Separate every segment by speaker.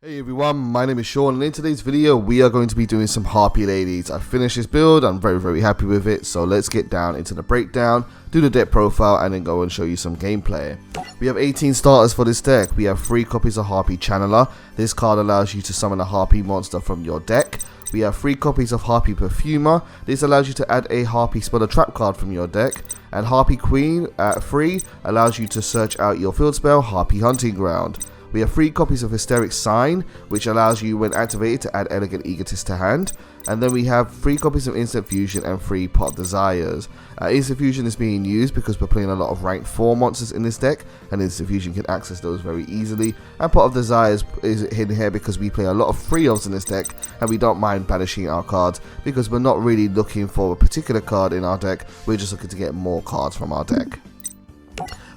Speaker 1: Hey everyone, my name is Sean and in today's video we are going to be doing some Harpie ladies. I finished this build, I'm very happy with it, so let's get down into the breakdown, do the deck profile and then go and show you some gameplay. We have 18 starters for this deck. We have 3 copies of Harpie Channeler. This card allows you to summon a Harpie monster from your deck. We have 3 copies of Harpie Perfumer. This allows you to add a Harpie spell or trap card from your deck. And Harpie Queen at 3 allows you to search out your field spell, Harpie Hunting Ground. We have 3 copies of Hysteric Sign, which allows you when activated to add Elegant Egotist to hand. And then we have 3 copies of Instant Fusion and 3 Pot Desires. Instant Fusion is being used because we're playing a lot of rank 4 monsters in this deck, and Instant Fusion can access those very easily. And Pot of Desires is hidden here because we play a lot of 3-ofs in this deck, and we don't mind banishing our cards because we're not really looking for a particular card in our deck, we're just looking to get more cards from our deck.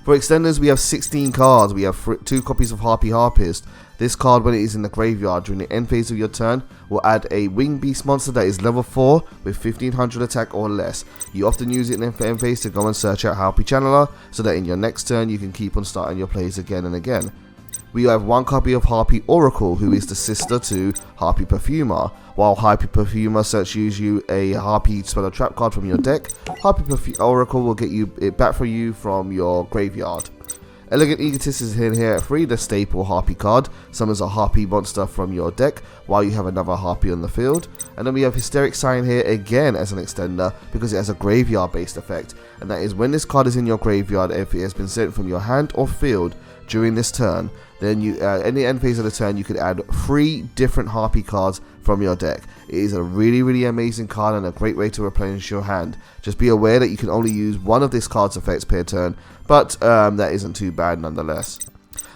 Speaker 1: For extenders, we have 16 cards. We have 2 copies of Harpie Harpist. This card, when it is in the graveyard during the end phase of your turn, will add a Wing Beast monster that is level 4 with 1500 attack or less. You often use it in the end phase to go and search out Harpie Channeler, so that in your next turn you can keep on starting your plays again and again. We have 1 copy of Harpie Oracle, who is the sister to Harpie Perfumer. While Harpie Perfumer searches you a Harpie spell or trap card from your deck, Harpie Oracle will get it back for you from your graveyard. Elegant Egotist is in here at 3, the staple Harpie card, summons a Harpie monster from your deck while you have another Harpie on the field. And then we have Hysteric Sign here again as an extender because it has a graveyard based effect, and that is when this card is in your graveyard, if it has been sent from your hand or field during this turn, then you in the end phase of the turn you could add 3 different Harpie cards from your deck. It is a really amazing card and a great way to replenish your hand. Just be aware that you can only use one of this card's effects per turn, but that isn't too bad nonetheless.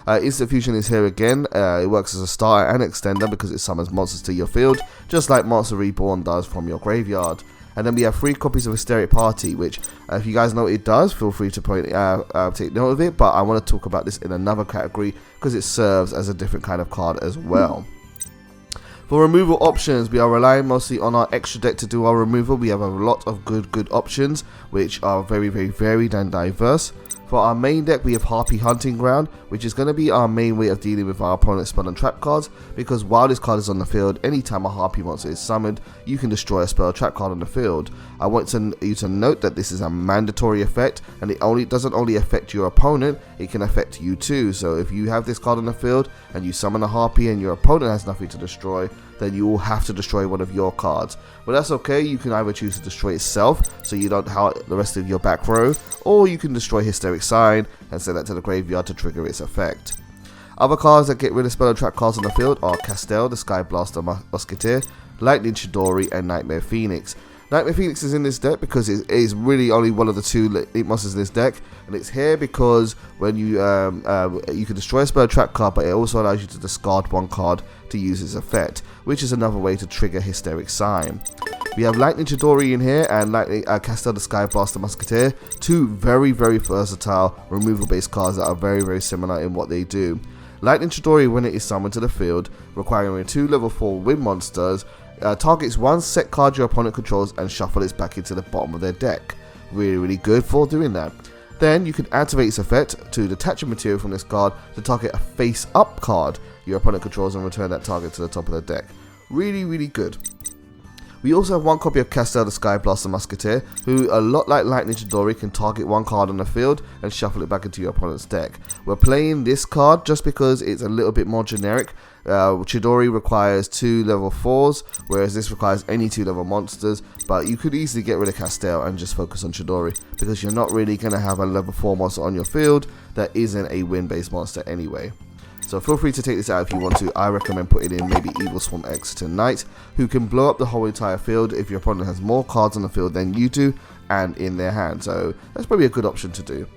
Speaker 1: Instant Fusion is here again. It works as a starter and extender because it summons monsters to your field, just like Monster Reborn does from your graveyard. And then we have 3 copies of Hysteric Party, which if you guys know what it does, feel free to take note of it, but I want to talk about this in another category because it serves as a different kind of card as well. For removal options, we are relying mostly on our extra deck to do our removal. We have a lot of good options, which are very varied and diverse. For our main deck, we have Harpie Hunting Ground, which is going to be our main way of dealing with our opponent's spell and trap cards, because while this card is on the field, anytime a Harpie monster is summoned, you can destroy a spell or trap card on the field. I want you to note that this is a mandatory effect, and it doesn't only affect your opponent, it can affect you too. So if you have this card on the field, and you summon a Harpie and your opponent has nothing to destroy, then you will have to destroy one of your cards. But that's okay, you can either choose to destroy itself, so you don't hurt the rest of your back row, or you can destroy Hysteric Sign and send that to the graveyard to trigger its effect. Other cards that get rid of spell and trap cards on the field are Castel, the Sky Blaster Musketeer, Lightning Chidori, and Nightmare Phoenix. Nightmare Phoenix is in this deck because it is really only one of the 2 elite monsters in this deck, and it's here because when you can destroy a spell or trap card, but it also allows you to discard 1 card to use its effect, which is another way to trigger Hysteric Sign. We have Lightning Chidori in here and Castel the Sky Blaster Musketeer, 2 very versatile removal based cards that are very similar in what they do. Lightning Chidori, when it is summoned to the field, requiring 2 level 4 wind monsters, targets 1 set card your opponent controls and shuffle it back into the bottom of their deck. Really good for doing that. Then you can activate its effect to detach a material from this card to target a face up card your opponent controls and return that target to the top of the deck. Really good. We also have 1 copy of Castel the Sky Blaster Musketeer, who, a lot like Lightning Chidori, can target 1 card on the field and shuffle it back into your opponent's deck. We're playing this card just because it's a little bit more generic. Chidori requires 2 level 4s, whereas this requires any 2 level monsters, but you could easily get rid of Castel and just focus on Chidori, because you're not really going to have a level 4 monster on your field that isn't a wind based monster anyway. So feel free to take this out if you want to. I recommend putting in maybe Evil Swarm Exeter Knight, who can blow up the whole entire field if your opponent has more cards on the field than you do and in their hand. So that's probably a good option to do.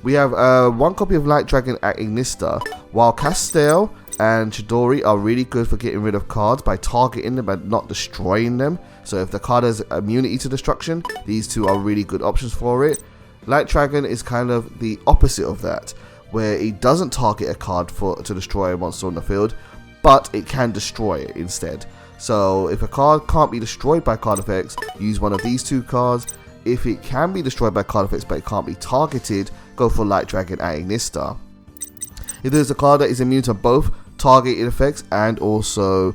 Speaker 1: We have 1 copy of Light Dragon at Ignista. While Castel and Chidori are really good for getting rid of cards by targeting them and not destroying them. So if the card has immunity to destruction, these 2 are really good options for it. Light Dragon is kind of the opposite of that, where it doesn't target a card to destroy a monster on the field, but it can destroy it instead. So if a card can't be destroyed by card effects, use one of these 2 cards. If it can be destroyed by card effects but it can't be targeted, go for Light Dragon at Ignista. If there's a card that is immune to both targeted effects and also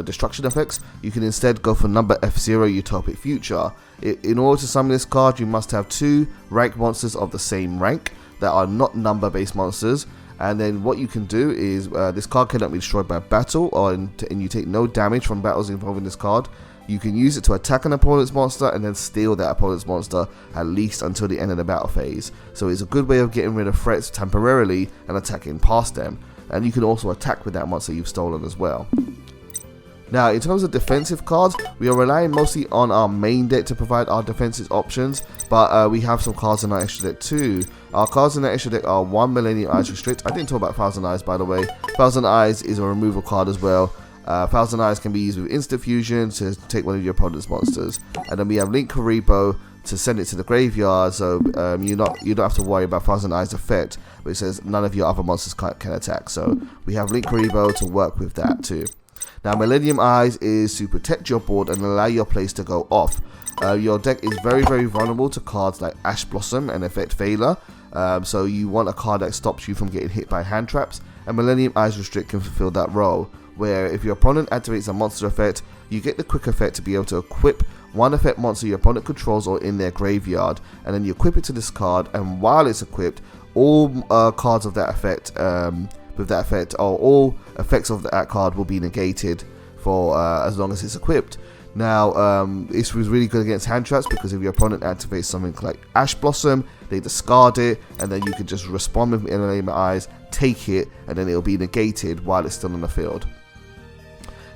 Speaker 1: destruction effects, you can instead go for number F0 Utopic Future. In order to summon this card, you must have 2 rank monsters of the same rank that are not number based monsters. And then what you can do is this card cannot be destroyed by battle, and you take no damage from battles involving this card. You can use it to attack an opponent's monster and then steal that opponent's monster at least until the end of the battle phase. So it's a good way of getting rid of threats temporarily and attacking past them. And you can also attack with that monster you've stolen as well. Now, in terms of defensive cards, we are relying mostly on our main deck to provide our defensive options, but we have some cards in our extra deck too. Our cards in our extra deck are 1 Millennium Eyes Restrict. I didn't talk about Thousand Eyes, by the way. Thousand Eyes is a removal card as well. Thousand Eyes can be used with instant fusion to take one of your opponent's monsters. And then we have Link Karibo to send it to the graveyard, so you don't have to worry about Thousand Eyes effect, which says none of your other monsters can attack. So we have Link Karibo to work with that too. Now, Millennium Eyes is to protect your board and allow your plays to go off. Your deck is very vulnerable to cards like Ash Blossom and Effect Failure, so you want a card that stops you from getting hit by hand traps, and Millennium Eyes Restrict can fulfill that role, where if your opponent activates a monster effect, you get the quick effect to be able to equip one effect monster your opponent controls or in their graveyard, and then you equip it to this card, and while it's equipped, all cards of that effect with that effect, or all effects of that card will be negated for as long as it's equipped. Now, this was really good against hand traps because if your opponent activates something like Ash Blossom, they discard it, and then you can just respond with Millennium Eyes, take it, and then it'll be negated while it's still on the field.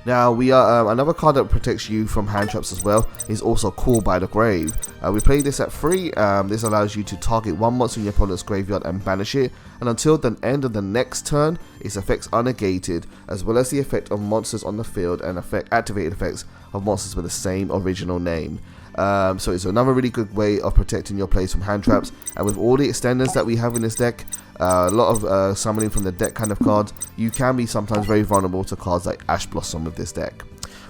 Speaker 1: Now, we are another card that protects you from hand traps as well is also Call by the Grave. We play this at 3. This allows you to target one monster in your opponent's graveyard and banish it, and until the end of the next turn, its effects are negated, as well as the effect of monsters on the field and activated effects of monsters with the same original name. So it's another really good way of protecting your plays from hand traps, and with all the extenders that we have in this deck, a lot of summoning from the deck kind of cards, you can be sometimes very vulnerable to cards like Ash Blossom with this deck,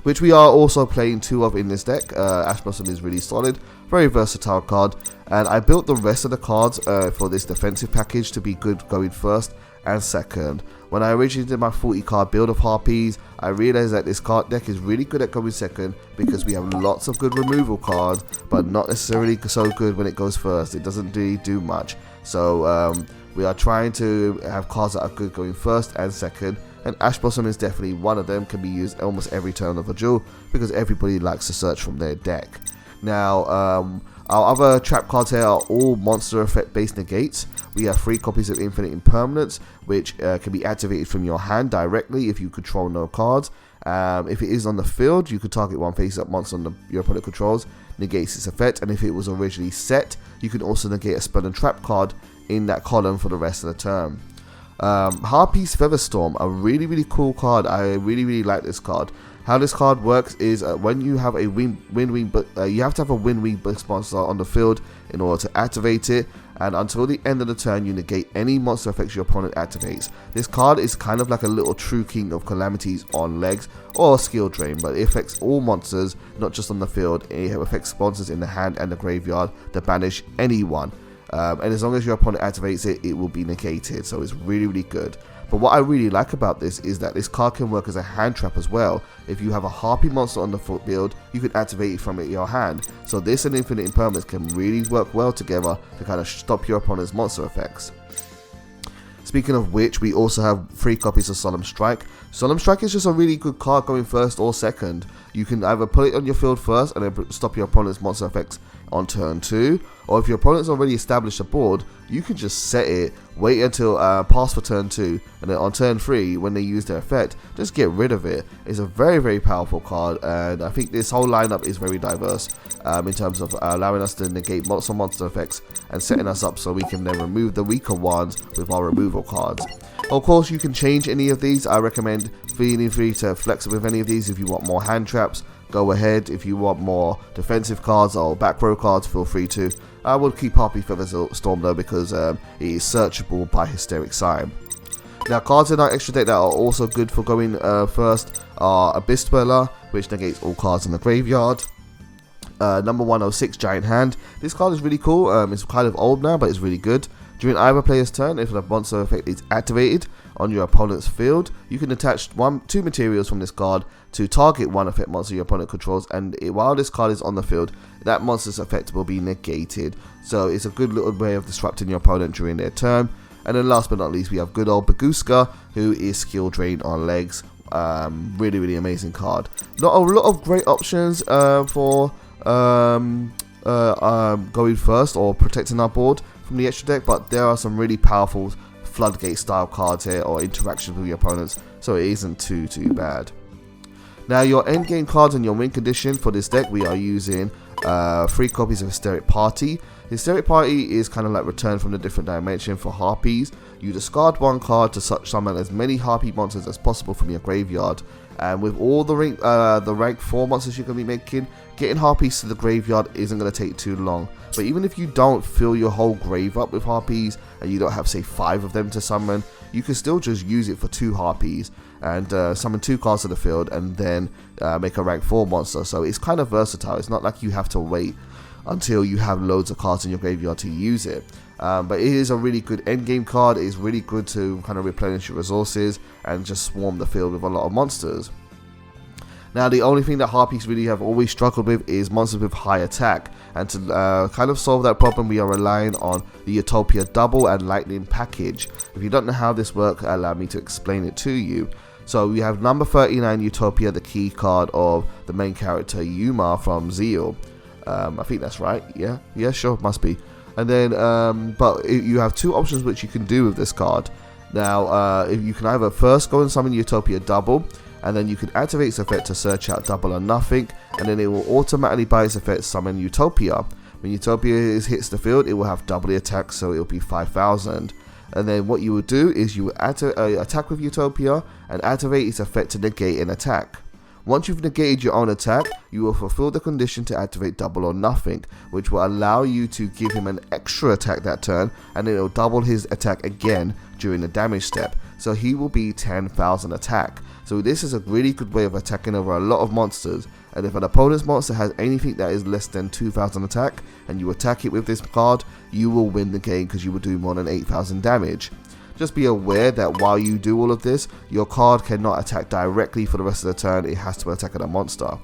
Speaker 1: which we are also playing 2 of in this deck. Ash Blossom is really solid, very versatile card, and I built the rest of the cards for this defensive package to be good going first and second. When I originally did my 40 card build of Harpies, I realized that this card deck is really good at going second because we have lots of good removal cards, but not necessarily so good when it goes first. It doesn't really do much. So we are trying to have cards that are good going first and second, and Ash Blossom is definitely one of them. Can be used almost every turn of a duel because everybody likes to search from their deck. Now, our other trap cards here are all monster effect based negates. We have 3 copies of Infinite Impermanence, which can be activated from your hand directly if you control no cards. If it is on the field, you could target one face-up monster your opponent controls, negates its effect, and if it was originally set, you can also negate a spell and trap card in that column for the rest of the turn. Harpies Featherstorm, a really cool card. I really like this card. How this card works is when you have a you have to have a win-win monster on the field in order to activate it, and until the end of the turn you negate any monster effects your opponent activates. This card is kind of like a little true king of calamities on legs or skill drain, but it affects all monsters, not just on the field. It affects monsters in the hand and the graveyard that banish anyone. And as long as your opponent activates it, it will be negated, so it's really good. But what I really like about this is that this card can work as a hand trap as well. If you have a Harpie monster on the field, you can activate it from your hand. So this and Infinite Impermanence can really work well together to kind of stop your opponent's monster effects. Speaking of which, we also have 3 copies of Solemn Strike. Solemn Strike is just a really good card going first or second. You can either put it on your field first and then stop your opponent's monster effects on turn 2, or if your opponent's already established a board, you can just set it, wait until pass for turn 2, and then on turn 3 when they use their effect, just get rid of it. It's a very powerful card, and I think this whole lineup is very diverse in terms of allowing us to negate some monster effects and setting us up so we can then remove the weaker ones with our removal cards. Of course, you can change any of these. I recommend feeling free to flex with any of these. If you want more hand traps, go ahead. If you want more defensive cards or back row cards, feel free to. I will keep Harpie Featherstorm though because it is searchable by Hysteric Party. Now, cards in our extra deck that are also good for going first are Abyss Dweller, which negates all cards in the graveyard. Number 106, Giant Hand. This card is really cool. It's kind of old now, but it's really good. During either player's turn, if the monster effect is activated, on your opponent's field, you can attach two materials from this card to target one effect monster your opponent controls, and while this card is on the field, that monster's effect will be negated. So it's a good little way of disrupting your opponent during their turn. And then last but not least, we have good old Baguska, who is skill drain on legs. Really amazing card. Not a lot of great options for going first or protecting our board from the extra deck, but there are some really powerful floodgate style cards here, or interactions with your opponents, so it isn't too bad. Now, your endgame cards and your win condition for this deck, we are using 3 copies of Hysteric Party. Hysteric Party is kind of like Return from the Different Dimension for Harpies. You discard 1 card to summon as many Harpie monsters as possible from your graveyard. And with all the rank 4 monsters you're going to be making, getting Harpies to the graveyard isn't going to take too long. But even if you don't fill your whole grave up with Harpies, and you don't have, say, 5 of them to summon, you can still just use it for 2 Harpies and summon 2 cards to the field, and then make a rank 4 monster. So it's kind of versatile. It's not like you have to wait until you have loads of cards in your graveyard to use it. But it is a really good endgame card. It is really good to kind of replenish your resources and just swarm the field with a lot of monsters. Now, the only thing that Harpies really have always struggled with is monsters with high attack, and to kind of solve that problem, we are relying on the Utopia Double and Lightning package. If you don't know how this works, allow me to explain it to you. So we have number 39 Utopia, the key card of the main character Yuma from Zeal. I think that's right. Yeah, sure, must be. And then, but you have 2 options which you can do with this card. Now, if you can either first go and summon Utopia Double, and then you can activate its effect to search out Double or Nothing, and then it will automatically by its effect summon Utopia. When Utopia hits the field, it will have double the attack, so it will be 5,000. And then what you will do is you will attack with Utopia and activate its effect to negate an attack. Once you've negated your own attack, you will fulfill the condition to activate Double or Nothing, which will allow you to give him an extra attack that turn, and it will double his attack again during the damage step. So he will be 10,000 attack. So this is a really good way of attacking over a lot of monsters. And if an opponent's monster has anything that is less than 2,000 attack, and you attack it with this card, you will win the game because you will do more than 8,000 damage. Just be aware that while you do all of this, your card cannot attack directly for the rest of the turn. It has to attack at a monster.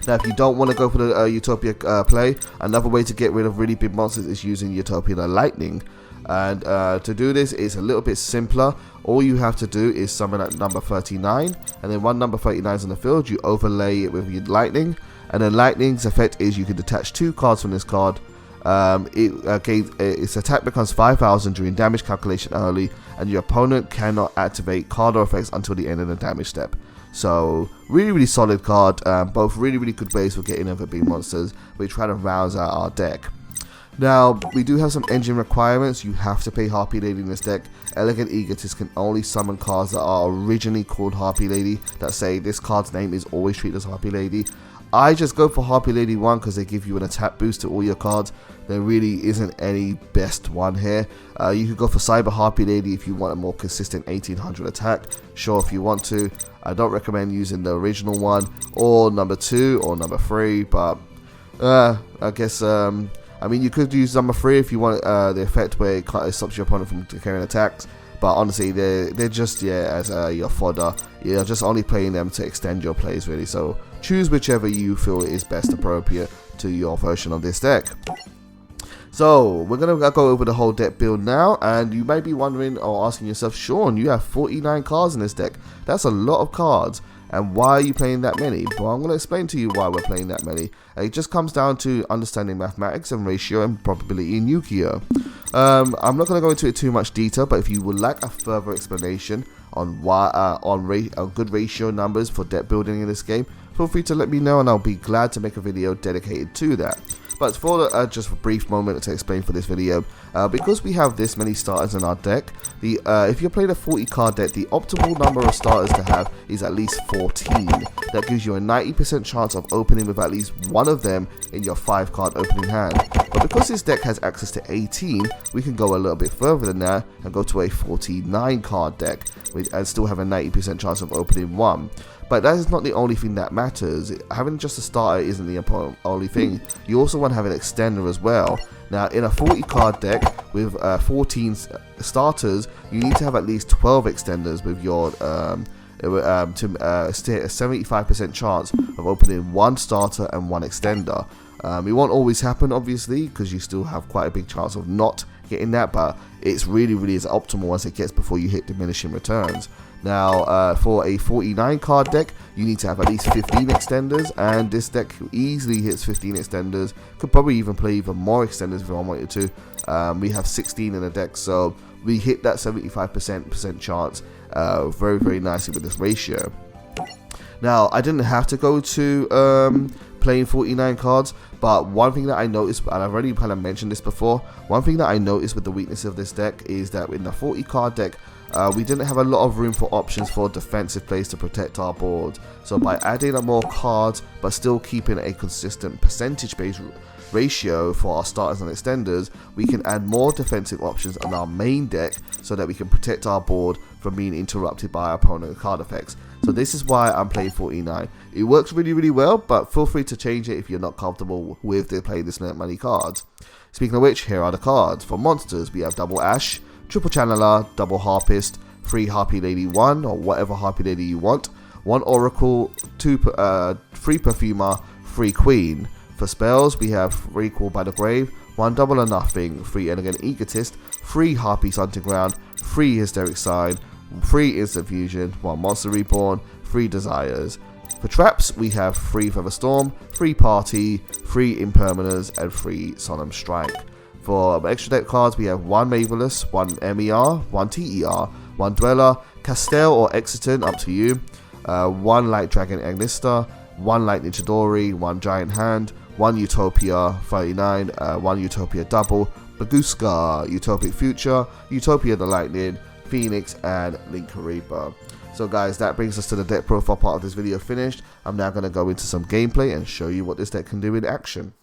Speaker 1: Now, if you don't want to go for the Utopia play, another way to get rid of really big monsters is using Utopia The Lightning. And to do this, it's a little bit simpler. All you have to do is summon at number 39, and then one number 39 is on the field, you overlay it with your Lightning, and then Lightning's effect is you can detach 2 cards from this card. Its attack becomes 5,000 during damage calculation early, and your opponent cannot activate card or effects until the end of the damage step. So really solid card. Both really good ways for getting over big monsters, which try to rouse out our deck. Now, we do have some engine requirements. You have to pay Harpie Lady in this deck. Elegant Egotist can only summon cards that are originally called Harpie Lady, that say this card's name is always treated as Harpie Lady. I just go for Harpie Lady 1 because they give you an attack boost to all your cards. There really isn't any best one here. You could go for Cyber Harpie Lady if you want a more consistent 1800 attack. Sure, if you want to. I don't recommend using the original one, or number 2, or number 3, but I guess... I mean, you could use number 3 if you want the effect where it stops your opponent from carrying attacks. But honestly, they're just as your fodder. You're just only playing them to extend your plays, really. So choose whichever you feel is best appropriate to your version of this deck. So we're going to go over the whole deck build now, and you may be wondering or asking yourself, Sean, you have 49 cards in this deck. That's a lot of cards. And why are you playing that many? Well, I'm going to explain to you why we're playing that many. It just comes down to understanding mathematics and ratio and probability in Yu-Gi-Oh! I'm not going to go into it too much detail, but if you would like a further explanation on why on good ratio numbers for deck building in this game, feel free to let me know, and I'll be glad to make a video dedicated to that. But for just a brief moment to explain for this video, because we have this many starters in our deck, if you're playing a 40 card deck, the optimal number of starters to have is at least 14. That gives you a 90% chance of opening with at least one of them in your 5 card opening hand. But because this deck has access to 18, we can go a little bit further than that and go to a 49 card deck and still have a 90% chance of opening one. But that is not the only thing that matters. Having just a starter isn't the only thing. You also want to have an extender as well. Now, in a 40 card deck, with 14 starters, you need to have at least 12 extenders with your to stay a 75% chance of opening one starter and one extender. It won't always happen, obviously, because you still have quite a big chance of not getting that, but it's really as optimal as it gets before you hit diminishing returns. Now, for a 49 card deck, you need to have at least 15 extenders, and this deck easily hits 15 extenders. Could probably even play even more extenders if I wanted to. We have 16 in the deck, so we hit that 75% chance very nicely with this ratio. Now, I didn't have to go to playing 49 cards, but one thing that I noticed, and I've already kind of mentioned this before, one thing that I noticed with the weakness of this deck is that in the 40 card deck, we didn't have a lot of room for options for defensive plays to protect our board. So by adding more cards but still keeping a consistent percentage based ratio for our starters and extenders, we can add more defensive options on our main deck so that we can protect our board from being interrupted by our opponent's card effects. So this is why I'm playing 49. It works really well, but feel free to change it if you're not comfortable with playing this many cards. Speaking of which, here are the cards. For monsters, we have double Ash, triple Channeler, double Harpist, 3 Harpie Lady 1, or whatever Harpie Lady you want, 1 Oracle, 3 Perfumer, 3 Queen. For spells, we have 3 Call by the Grave, 1 Double or Nothing, 3 Elegant Egotist, 3 Harpies Underground, 3 Hysteric Sign, 3 Instant Fusion, 1 Monster Reborn, 3 Desires. For traps, we have 3 Feather Storm, 3 Party, 3 Impermanence, and 3 Solemn Strike. For extra deck cards, we have 1 Maveless, 1 MER, 1 TER, 1 Dweller, Castell or Exiton, up to you, 1 Light Dragon Agnista, 1 Lightning Chidori, 1 Giant Hand, 1 Utopia 39, 1 Utopia Double, Baguska, Utopic Future, Utopia The Lightning, Phoenix, and Link Reaper. So guys, that brings us to the deck profile part of this video finished. I'm now going to go into some gameplay and show you what this deck can do in action.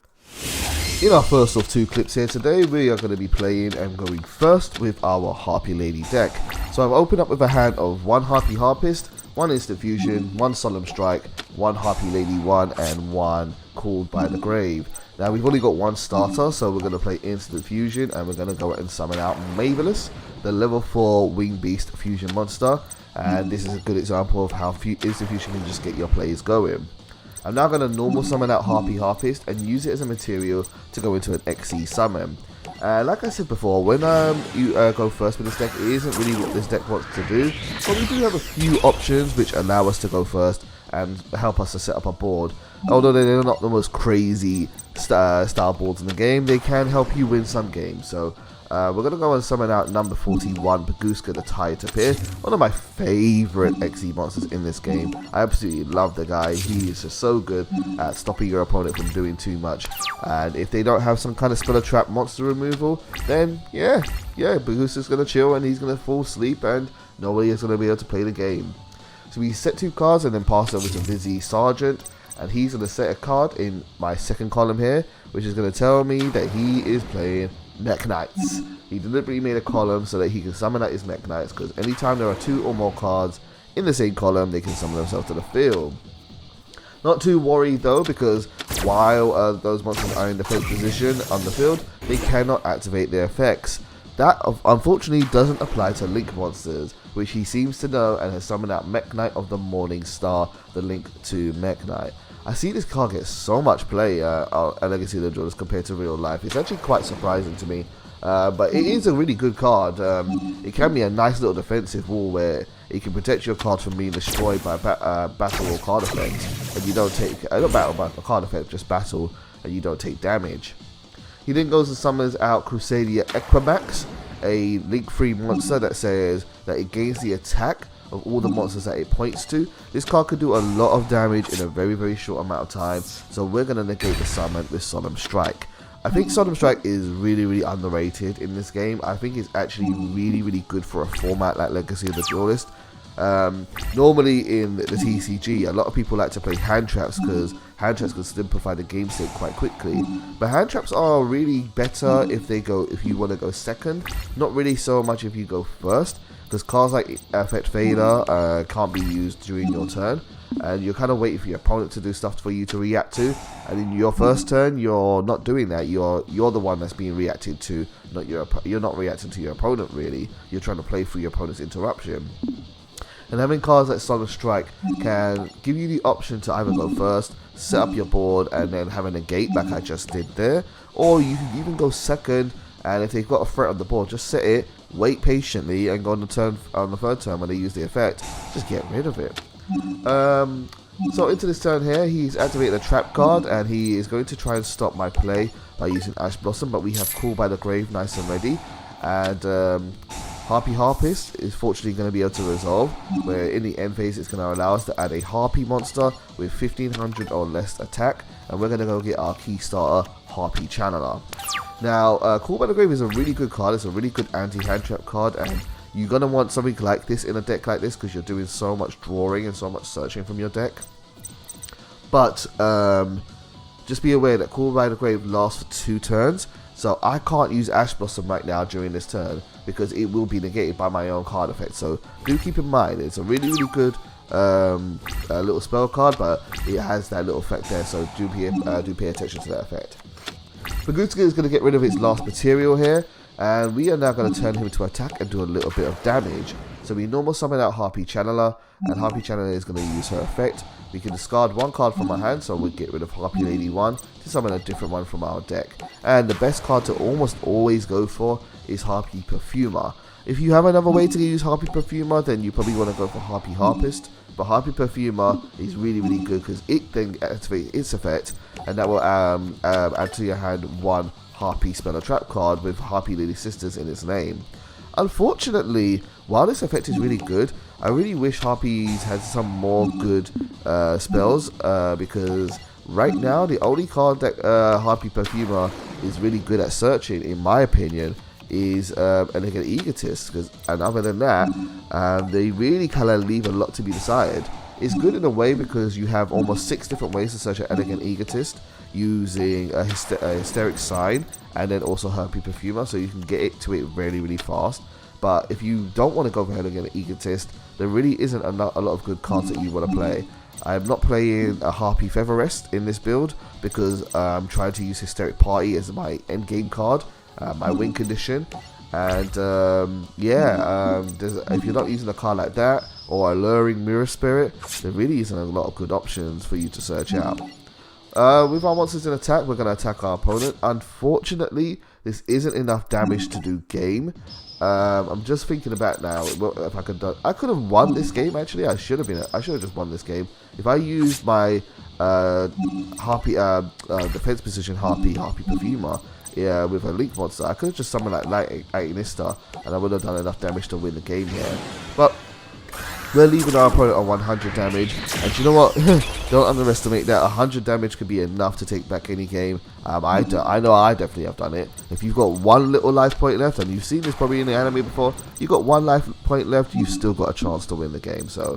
Speaker 1: In our first of 2 clips here today, we are going to be playing and going first with our Harpie Lady deck. So I've opened up with a hand of 1 Harpie Harpist, 1 Instant Fusion, 1 Solemn Strike, 1 Harpie Lady 1, and 1 Called by the Grave. Now we've only got 1 starter, so we're going to play Instant Fusion, and we're going to go and summon out Maveless, the level 4 Wing Beast Fusion monster, and this is a good example of how Instant Fusion can just get your plays going. I'm now going to normal summon out Harpie Harpist and use it as a material to go into an XE summon. Like I said before, when you go first with this deck, it isn't really what this deck wants to do, but we do have a few options which allow us to go first and help us to set up a board. Although they're not the most crazy style boards in the game, they can help you win some games. So we're going to go and summon out number 41, Baguska the Tide Tapir, one of my favourite XE monsters in this game. I absolutely love the guy. He is just so good at stopping your opponent from doing too much. And if they don't have some kind of spell or trap monster removal, then yeah, Baguska's going to chill and he's going to fall asleep and nobody is going to be able to play the game. So we set 2 cards and then pass over to Vizzy Sergeant. And he's going to set a card in my second column here, which is going to tell me that he is playing Mech Knights. He deliberately made a column so that he can summon out his Mech Knights, because anytime there are 2 or more cards in the same column, they can summon themselves to the field. Not too worried though, because while those monsters are in the first position on the field, they cannot activate their effects. That unfortunately doesn't apply to Link monsters, which he seems to know and has summoned out Mech Knight of the Morning Star, the link to Mech Knight. I see this card get so much play at Legacy of the Duelist compared to real life. It's actually quite surprising to me, but it is a really good card. It can be a nice little defensive wall where it can protect your card from being destroyed by battle or card effects, and you don't take not battle but a card effect, just battle, and you don't take damage. He then goes and summons out Crusadia Equimax, a link-free monster that says that it gains the attack of all the monsters that it points to. This card could do a lot of damage in a very short amount of time, so we're going to negate the summon with Solemn Strike. I think Solemn Strike is really underrated in this game. I think it's actually really good for a format like Legacy of the Duelist. Normally in the TCG, a lot of people like to play hand traps because hand traps can simplify the game state quite quickly. But hand traps are really better if you want to go second, not really so much if you go first. because cards like Effect Fader can't be used during your turn, and you're kind of waiting for your opponent to do stuff for you to react to, and in your first turn you're not doing that. You're the one that's being reacted to, you're not reacting to your opponent really. You're trying to play through your opponent's interruption. And having cards like Solid Strike can give you the option to either go first, set up your board, and then have a negate like I just did there, or you can even go second, and if they've got a threat on the board, just set it, wait patiently, and go on the third turn when they use the effect, just get rid of it. So into this turn here, he's activated a trap card, and he is going to try and stop my play by using Ash Blossom, but we have Call by the Grave nice and ready, and Harpies is fortunately going to be able to resolve, where in the end phase it's going to allow us to add a Harpie monster with 1500 or less attack, and we're going to go get our key starter, Harpie Channeler. Now, Call by the Grave is a really good card. It's a really good anti-hand trap card, and you're going to want something like this in a deck like this because you're doing so much drawing and so much searching from your deck. But just be aware that Call by the Grave lasts for 2 turns, so I can't use Ash Blossom right now during this turn because it will be negated by my own card effect. So do keep in mind, it's a really good little spell card, but it has that little effect there, so do pay attention to that effect. Bagutka is going to get rid of its last material here, and we are now going to turn him to attack and do a little bit of damage. So we normal summon out Harpie Channeler, and Harpie Channeler is going to use her effect. We can discard 1 card from our hand, so we'll get rid of Harpie Lady 1 to summon a different one from our deck. And the best card to almost always go for is Harpie Perfumer. If you have another way to use Harpie Perfumer, then you probably want to go for Harpie Harpist. But Harpie Perfumer is really good because it then activates its effect, and that will add to your hand 1 Harpie spell or trap card with Harpie Lady Sisters in its name. Unfortunately, while this effect is really good, I really wish Harpies had some more good spells, because right now the only card that Harpie Perfumer is really good at searching, in my opinion, is Elegant Egotist, and other than that, they really kind of leave a lot to be desired. It's good in a way because you have almost 6 different ways to search an Elegant Egotist using a Hysteric Sign and then also Harpie Perfumer, so you can get it to it really fast. But if you don't want to go for Elegant Egotist, there really isn't a lot of good cards that you want to play. I'm not playing a Harpie Feather Rest in this build because I'm trying to use Hysteric Party as my endgame card, my win condition. And if you're not using a card like that or Alluring Mirror Spirit, there really isn't a lot of good options for you to search out. With our monsters in attack, we're going to attack our opponent. Unfortunately, this isn't enough damage to do game. I'm just thinking about now if I could have won this game. Actually, I should have just won this game if I used my Harpie defense position Harpie Perfumer. Yeah, with a Link monster, I could have just summoned like Lightinista, and I would have done enough damage to win the game here. But we're leaving our opponent on 100 damage, and you know what? Don't underestimate that. 100 damage could be enough to take back any game. I know I definitely have done it. If you've got 1 little life point left, and you've seen this probably in the anime before, you've got 1 life point left, you've still got a chance to win the game. So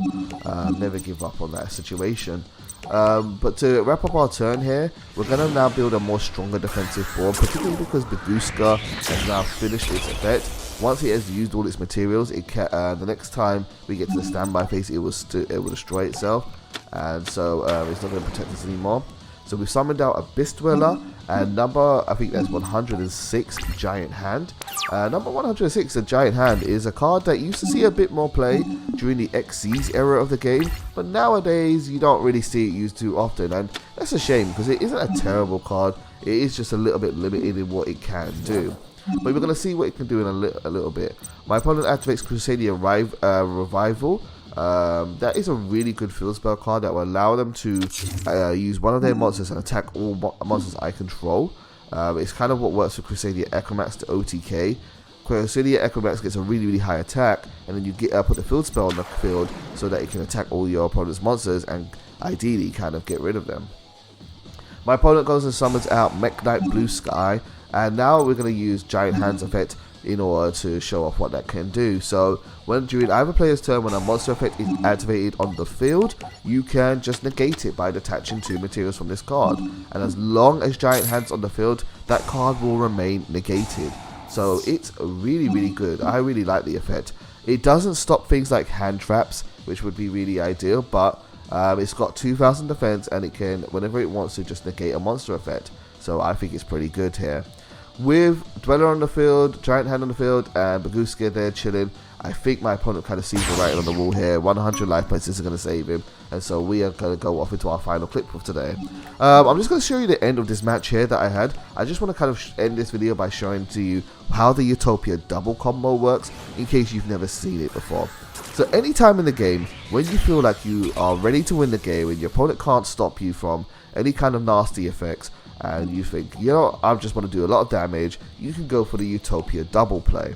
Speaker 1: never give up on that situation. But to wrap up our turn here, we're going to now build a more stronger defensive board, particularly because Bagutka has now finished its effect. Once it has used all its materials, the next time we get to the standby phase, it will destroy itself, and so it's not going to protect us anymore. So we've summoned out Abyss Dweller, and I think that's 106, Giant Hand. Number 106, the Giant Hand, is a card that used to see a bit more play during the XYZ era of the game, but nowadays you don't really see it used too often, and that's a shame because it isn't a terrible card. It is just a little bit limited in what it can do. But we're going to see what it can do in a little bit. My opponent activates Crusadia Revival. That is a really good field spell card that will allow them to use one of their monsters and attack all monsters I control. It's kind of what works for Crusadia Echomax to OTK. Crusadia Echomax gets a really high attack, and then you put the field spell on the field so that it can attack all your opponent's monsters and ideally kind of get rid of them. My opponent goes and summons out Mech Knight Blue Sky, and now we're going to use Giant Hand's effect in order to show off what that can do. So during either player's turn, when a monster effect is activated on the field, you can just negate it by detaching 2 materials from this card, and as long as Giant Hand's on the field, that card will remain negated. So it's really good. I really like the effect. It doesn't stop things like hand traps, which would be really ideal, but it's got 2000 defense and it can, whenever it wants to, just negate a monster effect. So I think it's pretty good here. With Dweller on the field, Giant Hand on the field, and Baguska there chilling, I think my opponent kind of sees the writing on the wall here. 100 life points isn't going to save him, and so we are going to go off into our final clip for today. I'm just going to show you the end of this match here that I had. I just want to kind of end this video by showing to you how the Utopia double combo works, in case you've never seen it before. So anytime in the game, when you feel like you are ready to win the game, and your opponent can't stop you from any kind of nasty effects, and you think, you know, I just want to do a lot of damage, you can go for the Utopia double play.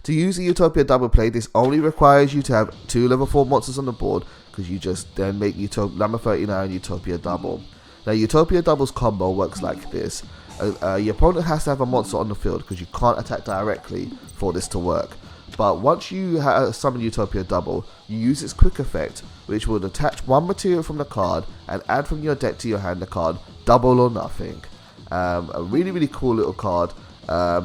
Speaker 1: To use the Utopia double play, this only requires you to have 2 level 4 monsters on the board, because you just then make number 39 Utopia double. Now Utopia double's combo works like this. Your opponent has to have a monster on the field, because you can't attack directly for this to work. But once you summon Utopia double, you use its quick effect, which will attach 1 material from the card and add from your deck to your hand the card Double or Nothing. A really cool little card,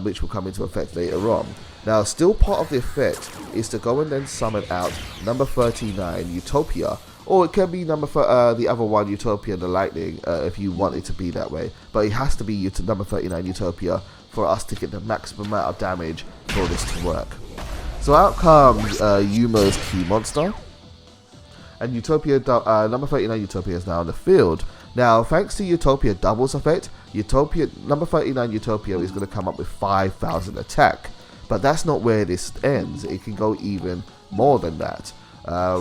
Speaker 1: which will come into effect later on. Now, still part of the effect is to go and then summon out number 39 Utopia, or it can be the other one, Utopia The Lightning, if you want it to be that way. But it has to be number 39 Utopia for us to get the maximum amount of damage for this to work. So out comes Yuma's key monster, and Utopia number 39 Utopia is now on the field. Now, thanks to Utopia Double's effect, number 39 Utopia is going to come up with 5,000 attack. But that's not where this ends. It can go even more than that.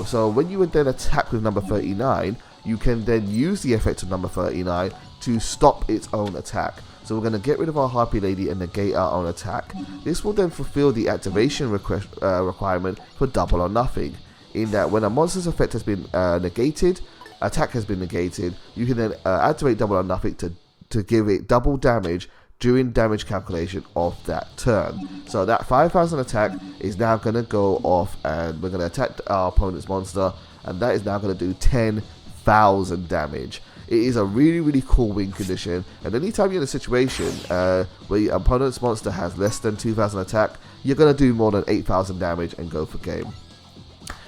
Speaker 1: So when you would then attack with number 39, you can then use the effect of number 39 to stop its own attack. So we're going to get rid of our Harpie Lady and negate our own attack. This will then fulfill the activation requirement for Double or Nothing, in that when a monster's effect has been negated, attack has been negated, you can then activate Double or Nothing to give it double damage during damage calculation of that turn. So that 5,000 attack is now going to go off, and we're going to attack our opponent's monster, and that is now going to do 10,000 damage. It is a really cool win condition, and anytime you're in a situation where your opponent's monster has less than 2,000 attack, you're going to do more than 8,000 damage and go for game.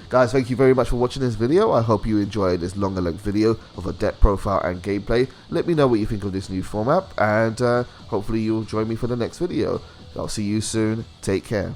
Speaker 1: Guys, thank you very much for watching this video. I hope you enjoyed this longer length video of a deck profile and gameplay. Let me know what you think of this new format, and hopefully you'll join me for the next video. I'll see you soon. Take care.